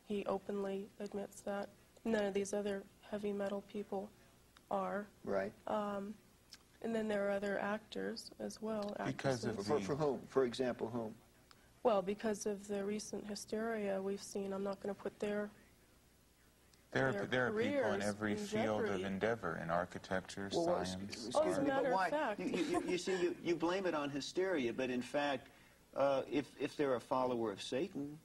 He openly admits that. None of these other heavy metal people are. Right. And then there are other actors as well. Because of for whom? For example, whom? Well, because of the recent hysteria we've seen, I'm not going to put their There are people in every in field jeopardy. of endeavor, in architecture, Well, science, excuse as a me, matter but of why? fact. You see, you blame it on hysteria, but in fact, if they're a follower of Satan,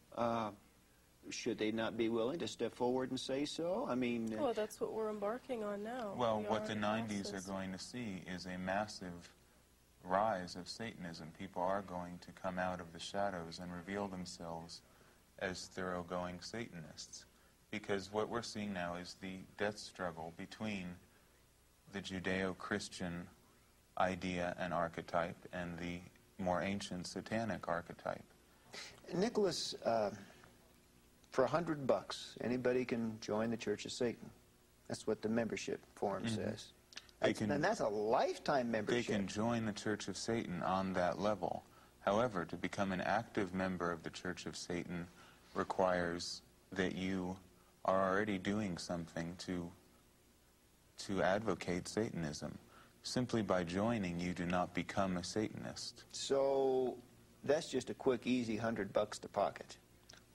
should they not be willing to step forward and say so? I mean... Well, that's what we're embarking on now. Well, We what are the in 90s process. are going to see is a massive rise of Satanism. People are going to come out of the shadows and reveal themselves as thoroughgoing Satanists. Because what we're seeing now is the death struggle between the Judeo-Christian idea and archetype and the more ancient satanic archetype. Nicholas, for $100, anybody can join the Church of Satan. That's what the membership form says. And that's a lifetime membership. They can join the Church of Satan on that level. However, to become an active member of the Church of Satan requires that you are already doing something to advocate Satanism. Simply by joining, you do not become a Satanist. So that's just a quick, easy $100 to pocket.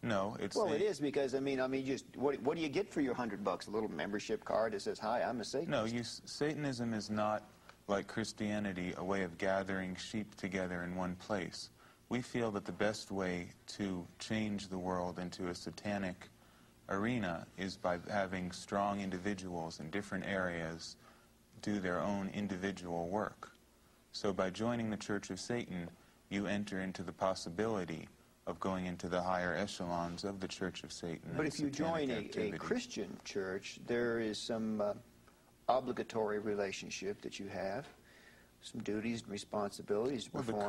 No, it's... Well, it is, because, I mean, just, what do you get for your $100? A little membership card that says, hi, I'm a Satanist. No, Satanism is not, like Christianity, a way of gathering sheep together in one place. We feel that the best way to change the world into a satanic arena is by having strong individuals in different areas do their own individual work. So by joining the Church of Satan, you enter into the possibility of going into the higher echelons of the Church of Satan. But if you join a Christian church, there is some obligatory relationship that you have, some duties and responsibilities to perform.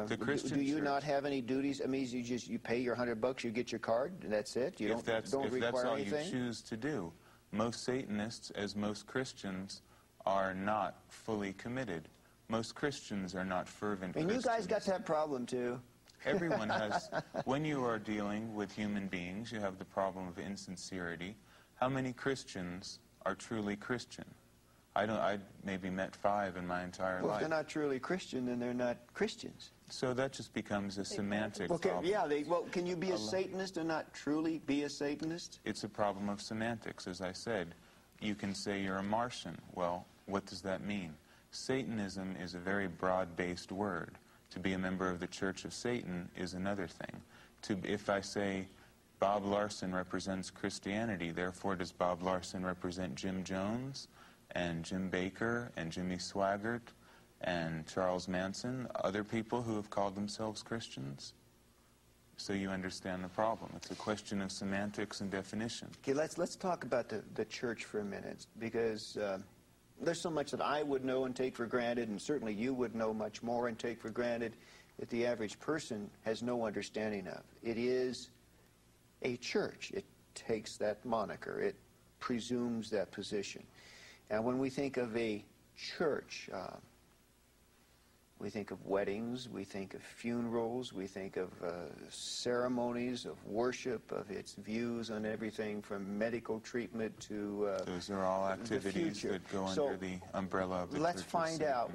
The Christian do you church, not have any duties? I mean, you pay your $100, you get your card, and that's it? You don't require anything? If that's all you choose to do. Most Satanists, as most Christians, are not fully committed. Most Christians are not fervent Christians. And you guys got that problem, too. Everyone has. When you are dealing with human beings, you have the problem of insincerity. How many Christians are truly Christian? I maybe met 5 in my entire Well, life. if they're not truly Christian, then they're not Christians. So that just becomes a semantic problem. Can you be a Satanist and not truly be a Satanist? It's a problem of semantics, as I said. You can say you're a Martian. Well, what does that mean? Satanism is a very broad-based word. To be a member of the Church of Satan is another thing. If I say Bob Larson represents Christianity, therefore does Bob Larson represent Jim Jones and Jim Baker and Jimmy Swaggart and Charles Manson, other people who have called themselves Christians? So you understand the problem. It's a question of semantics and definition. Okay, let's talk about the church for a minute, because there's so much that I would know and take for granted, and certainly you would know much more and take for granted, that the average person has no understanding of. It is a church. It takes that moniker. It presumes that position. And when we think of a church, we think of weddings, we think of funerals, we think of ceremonies of worship, of its views on everything from medical treatment to those are all activities that go under the umbrella of the Church of Satan. Let's find out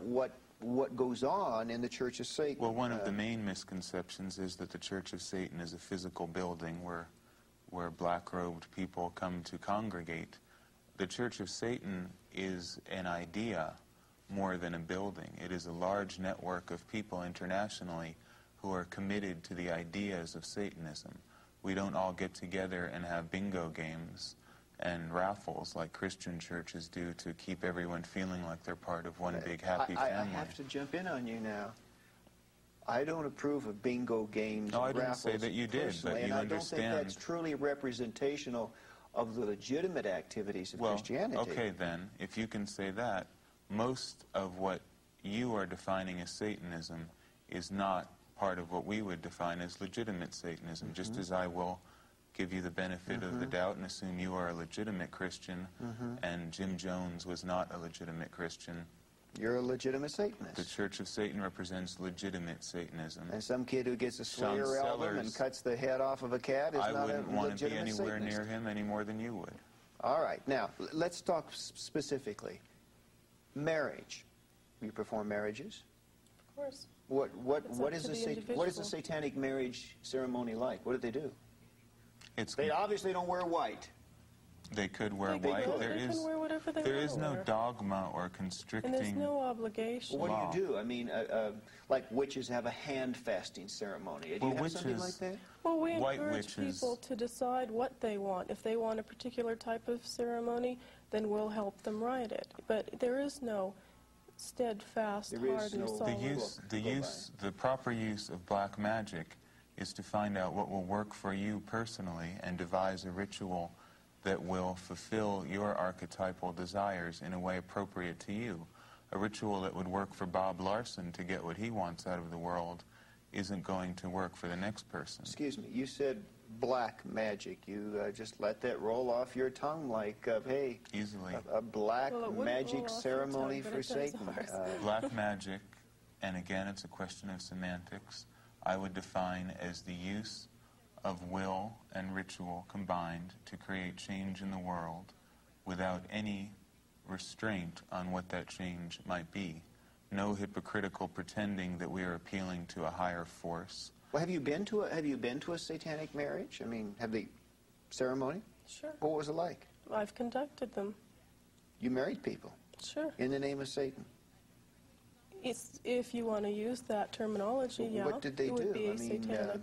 what goes on in the Church of Satan. Well, one of the main misconceptions is that the Church of Satan is a physical building where black-robed people come to congregate. The Church of Satan is an idea more than a building. It is a large network of people internationally who are committed to the ideas of Satanism. We don't all get together and have bingo games and raffles like Christian churches do to keep everyone feeling like they're part of one big happy family. I have to jump in on you now. I don't approve of bingo games and I didn't raffles say that you did, but you and understand. I don't think that's truly representational of the legitimate activities of Christianity. Okay, then, if you can say that, most of what you are defining as Satanism is not part of what we would define as legitimate Satanism, just as I will give you the benefit of the doubt and assume you are a legitimate Christian and Jim Jones was not a legitimate Christian. You're a legitimate Satanist. The Church of Satan represents legitimate Satanism. And some kid who gets a Slayer album and cuts the head off of a cat is I not a wouldn't want to be legitimate anywhere Satanist. near him any more than you would. All right. Now, let's talk specifically. Marriage. You perform marriages? Of course. What is the satanic marriage ceremony like? What do they do? They obviously don't wear white. They could wear They white. can wear whatever they There want is to no wear. dogma or constricting. And there's no obligation. Well, Wow. what do you do? I mean, like witches have a hand fasting ceremony. Do you have something like that? Well, we White encourage witches- people to decide what they want. If they want a particular type of ceremony, then we'll help them write it. But there is no steadfast, There is hard, and no- solid. The proper use of black magic is to find out what will work for you personally and devise a ritual that will fulfill your archetypal desires in a way appropriate to you. A ritual that would work for Bob Larson to get what he wants out of the world isn't going to work for the next person. Excuse me, you said black magic. You just let that roll off your tongue like, hey, Easily. a black Well, it wouldn't roll magic off your ceremony tongue, but for it does Satan. ours. Black magic, and again it's a question of semantics, I would define as the use of will and ritual combined to create change in the world without any restraint on what that change might be. No hypocritical pretending that we are appealing to a higher force. Well, have you been to a satanic marriage? I mean, have the ceremony? Sure. What was it like? I've conducted them. You married people Sure. in the name of Satan. If you want to use that terminology, yeah. What did they it would do? be I a mean, satanic.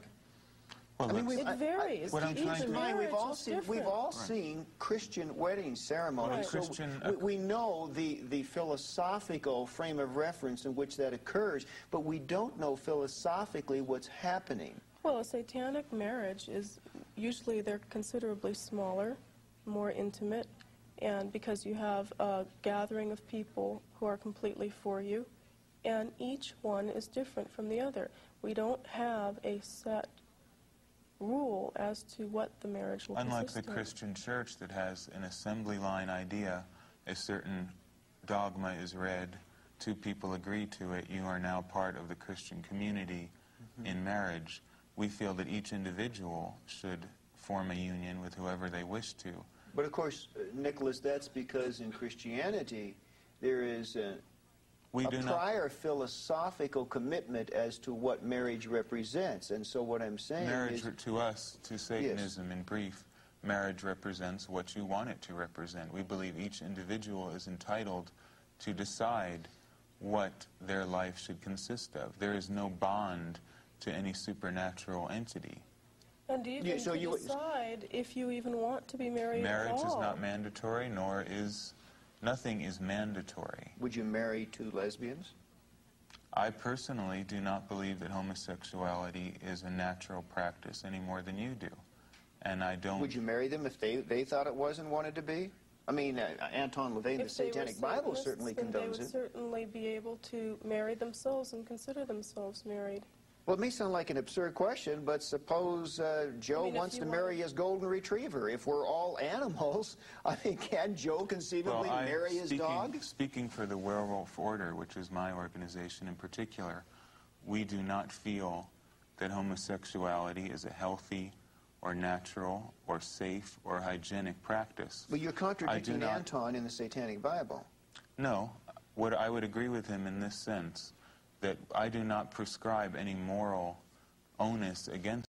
Well, I mean, let's- It varies. what I'm Each trying to- marriage We've all is seen different. seen Christian wedding ceremonies. Right. So we know the philosophical frame of reference in which that occurs, but we don't know philosophically what's happening. Well, a satanic marriage is usually they're considerably smaller, more intimate, and because you have a gathering of people who are completely for you, and each one is different from the other. We don't have a set rule as to what the marriage will Unlike consist the of. Christian church that has an assembly line idea, a certain dogma is read, two people agree to it, you are now part of the Christian community in marriage. We feel that each individual should form a union with whoever they wish to. But of course, Nicholas, that's because in Christianity there is a prior philosophical commitment as to what marriage represents. And so what I'm saying Marriage, is... to us, to Satanism in brief, marriage represents what you want it to represent. We believe each individual is entitled to decide what their life should consist of. There is no bond to any supernatural entity. And even to decide if you even want to be married at all. Marriage is not mandatory, nor is... Nothing is mandatory. Would you marry two lesbians? I personally do not believe that homosexuality is a natural practice any more than you do. And I don't... Would you marry them if they thought it was and wanted to be? I mean, Anton LaVey, the Satanic Bible certainly condones they would it. certainly be able to marry themselves and consider themselves married. Well, it may sound like an absurd question, but suppose Joe wants to marry his golden retriever. If we're all animals, I mean, can Joe conceivably marry his dog? Speaking for the Werewolf Order, which is my organization in particular, we do not feel that homosexuality is a healthy or natural or safe or hygienic practice. But you're contradicting Anton in the Satanic Bible. No. I would agree with him in this sense, that I do not prescribe any moral onus against